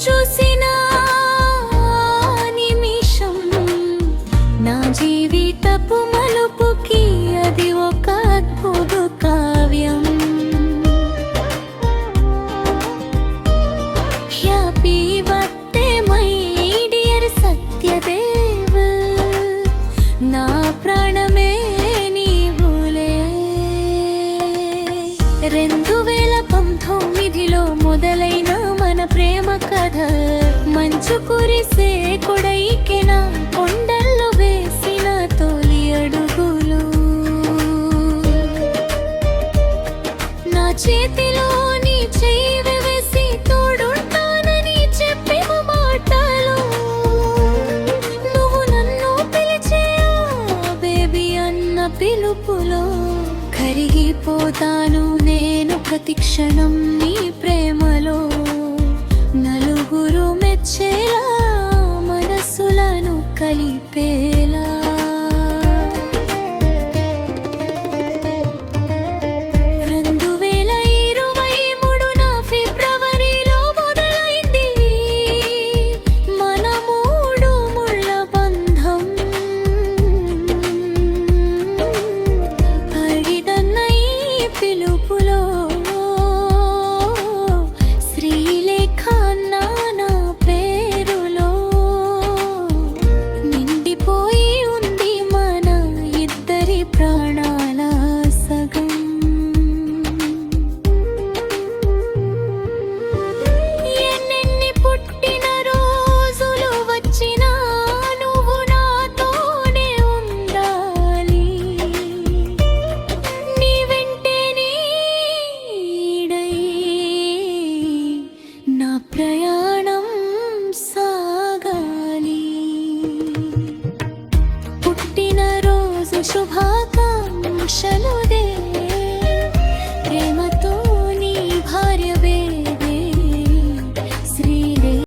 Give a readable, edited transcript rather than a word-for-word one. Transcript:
చూసిన నిమిషం నా జీవితపు మలుపుకి అది ఒక అద్భుత కావ్యం. Happy birthday my dear Satyadev, నా ప్రాణమే నీవులే. 2019లో మొదలైన మన ప్రేమ కథ మంచు కురిసే కొడైకెన కొండల్లో వేసిన తొలి అడుగులు. నా చేతిలో నీ చెయ్యి వేసి తోడుంటానని చెప్పిన మాటలు, నువ్వు నన్ను పిలిచే బేబీ అన్న పిలుపులో కరిగిపోతాను నేను ప్రతి క్షణం.